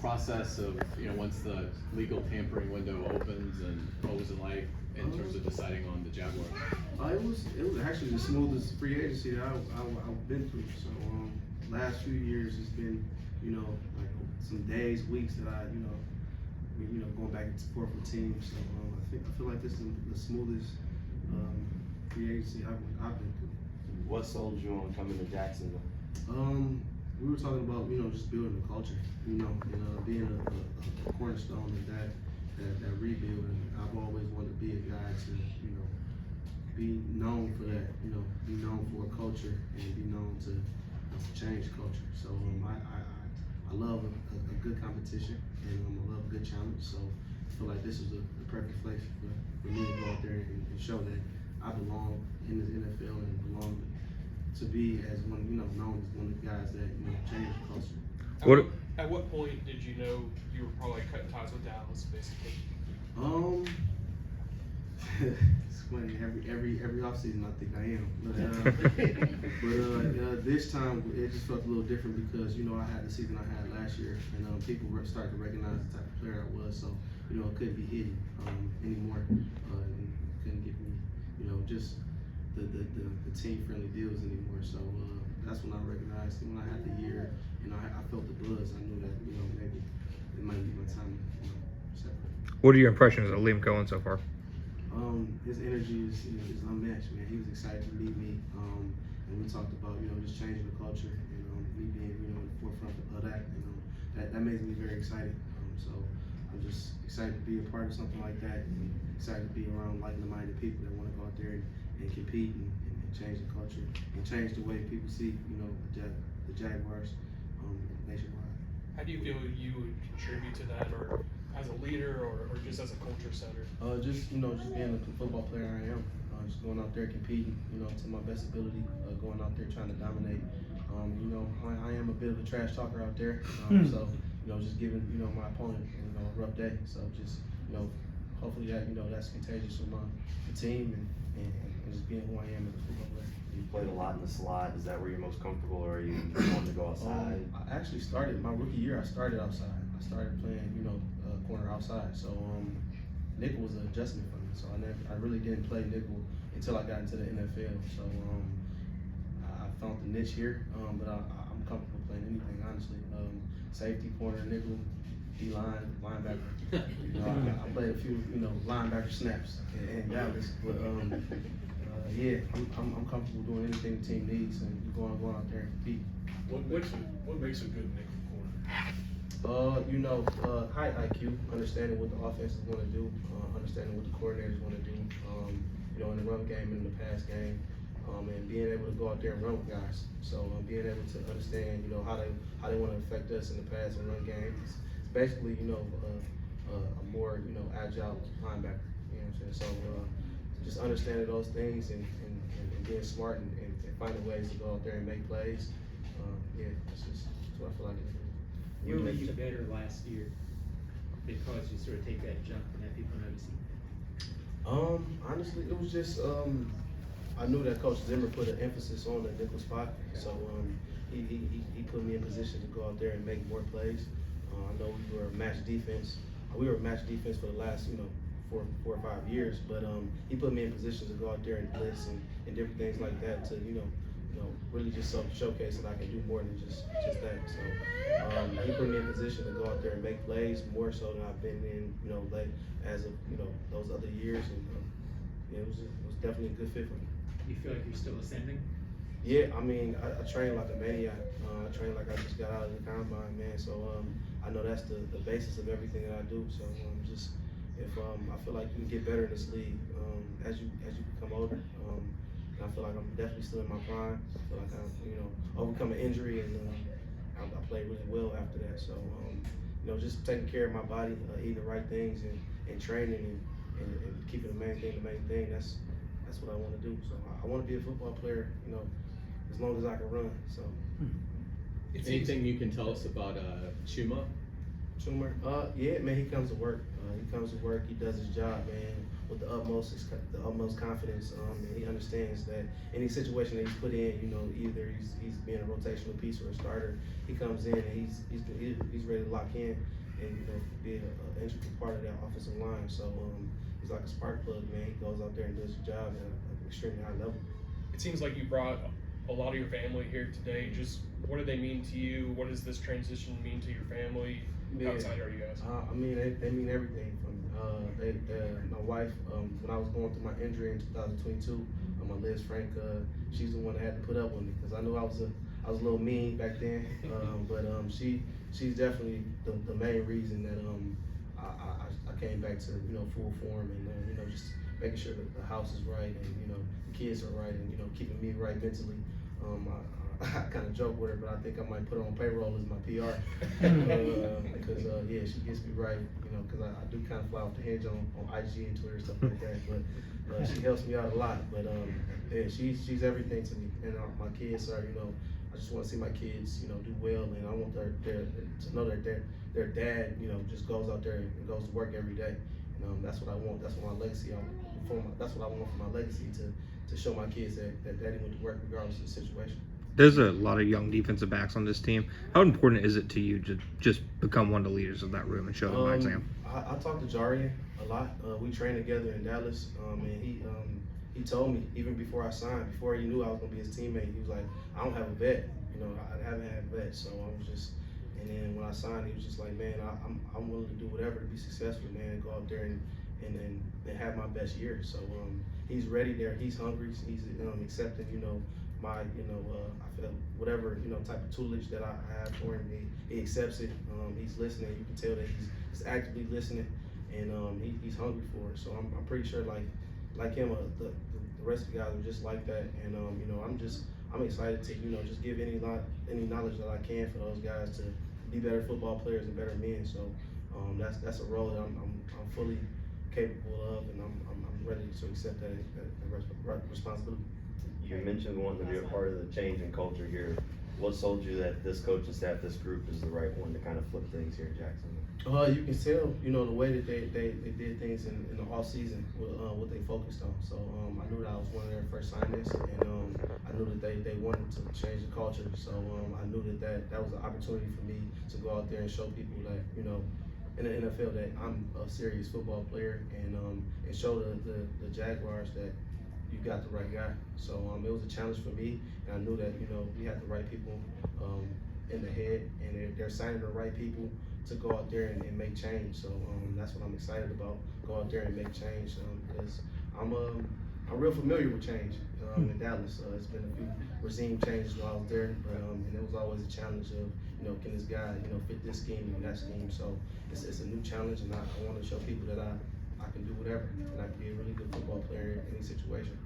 process of, once the legal tampering window opens, and what was it like in terms of deciding on the Jaguars? It was actually the smoothest free agency that I've been through. So last few years it's been like some days, weeks that going back and forth with teams. So I feel like this is the smoothest free agency I've been through. What sold you on coming to Jacksonville? We were talking about just building a culture, and being a cornerstone of that rebuild. And I've always wanted to be a guy to be known for that, be known for a culture and be known to change culture. So I love a good competition, and I love a good challenge. So I feel like this is the perfect place for me to go out there and show that I belong in the NFL and belong to be as one, known as one of the guys that changed the culture. At what point did you know you were probably cutting ties with Dallas, basically? It's funny. Every offseason I think I am, but this time it just felt a little different because I had the season I had last year, and people started to recognize the type of player I was. So it couldn't be hidden anymore. And couldn't get me, just the team friendly deals anymore. So that's when I recognized when I had the year, I felt the buzz. I knew that maybe it might be my time to separate. What are your impressions of Liam Cohen so far? His energy is unmatched, man. He was excited to meet me, and we talked about just changing the culture and me being in the forefront of that. That makes me very excited. So I'm just excited to be a part of something like that, and excited to be around like-minded people that want to go out there and compete and change the culture and change the way people see the Jaguars nationwide. How do you feel you would contribute to that, or as a leader, or just as a culture setter? Just being the football player I am, just going out there competing, to my best ability, going out there trying to dominate. I am a bit of a trash talker out there, so just giving my opponent a rough day. So just hopefully that's contagious for the team and just being who I am as a football player. You played a lot in the slot. Is that where you're most comfortable, or are you wanting to go outside? I actually started my rookie year. I started outside. I started playing, corner outside. So nickel was an adjustment for me. So I really didn't play nickel until I got into the NFL. So I found the niche here, but I'm comfortable playing anything, honestly. Safety, corner, nickel, D-line, linebacker. I played a few, linebacker snaps and Dallas, but yeah, I'm comfortable doing anything the team needs and going out there and compete. What makes a good nickel corner? High IQ, understanding what the offense is going to do, understanding what the coordinators want to do, in the run game and in the pass game, and being able to go out there and run with guys. So being able to understand, how they want to affect us in the pass and run game. It's basically, a more, agile linebacker. You know what I'm saying? So just understanding those things and being smart and finding ways to go out there and make plays. That's what I feel like it is. You were you better last year because you sort of take that jump and have people noticing? Honestly, it was just I knew that Coach Zimmer put an emphasis on the nickel spot, so he put me in position to go out there and make more plays. I know we were a match defense. We were a match defense for the last 4 or 5 years, but he put me in position to go out there and blitz and different things like that to really just showcase that I can do more than just that. So he put me in position to go out there and make plays more so than I've been in late as of those other years, and it was definitely a good fit for me. You feel like you're still ascending? Yeah, I mean, I train like a maniac. I train like I just got out of the combine, man. So I know that's the basis of everything that I do. So I feel like you can get better in this league as you become older. And I feel like I'm definitely still in my prime. I feel like I've overcome an injury, and I played really well after that. So just taking care of my body, eating the right things, and training and keeping the main thing. That's what I want to do. So I want to be a football player, as long as I can run. So. Anything you can tell us about Chuma? Schumer, yeah, man, he comes to work. He does his job, man. with the utmost confidence, and he understands that any situation that he's put in, you know, either he's being a rotational piece or a starter, he comes in and he's ready to lock in and, you know, be an integral part of that offensive line. So he's like a spark plug, man. He goes out there and does his job at an extremely high level. It seems like you brought a lot of your family here today. Just what do they mean to you? What does this transition mean to your family? How excited are you guys? I mean, they mean everything for me. My wife, when I was going through my injury in 2022, my Liz Frank, she's the one that had to put up with me because I knew I was a little mean back then. But she's definitely the main reason that I came back to, you know, full form and you know, just making sure that the house is right and, you know, the kids are right and, you know, keeping me right mentally. I kind of joke with her, but I think I might put her on payroll as my PR because yeah, she gets me right, you know, because I do kind of fly off the hinge on IG and Twitter and stuff like that. But she helps me out a lot. But yeah, she's everything to me, and my kids are, you know, I just want to see my kids, you know, do well, and I want their to know that their dad, you know, just goes out there and goes to work every day. And that's what I want. That's what my legacy. That's what I want for my legacy to show my kids that daddy went to work regardless of the situation. There's a lot of young defensive backs on this team. How important is it to you to just become one of the leaders of that room and show them by example? I talked to Jourdan a lot. We trained together in Dallas, and he told me even before I signed, before he knew I was gonna be his teammate, he was like, I don't have a vet. You know, I haven't had a vet, so I was just. And then when I signed, he was just like, man, I'm willing to do whatever to be successful, man, and go out there and have my best year. So he's ready there. He's hungry. He's accepting, you know, my, you know, I feel whatever, you know, type of tutelage that I have for him. He accepts it. He's listening. You can tell that he's actively listening, and he's hungry for it. So I'm pretty sure like him, the rest of the guys are just like that. And you know, I'm excited to, you know, just give any knowledge that I can for those guys to be better football players and better men. So that's a role that I'm fully capable of, and I'm ready to accept that responsibility. You mentioned wanting to be a part of the change in culture here. What sold you that this coaching staff, this group is the right one to kind of flip things here in Jacksonville? You can tell, you know, the way that they did things in the off season, what they focused on. So I knew that I was one of their first signings, and I knew that they wanted to change the culture. So I knew that was an opportunity for me to go out there and show people that, you know, in the NFL that I'm a serious football player, and show the Jaguars that you got the right guy. So it was a challenge for me, and I knew that, you know, we had the right people in the head, and they're signing the right people to go out there and make change. So that's what I'm excited about. Go out there and make change because I'm real familiar with change in Dallas. It's been a few regime changes while I was there, but and it was always a challenge of, you know, can this guy, you know, fit this scheme and that scheme. So it's a new challenge, and I want to show people that I can do whatever, and I can be a really good football player in any situation.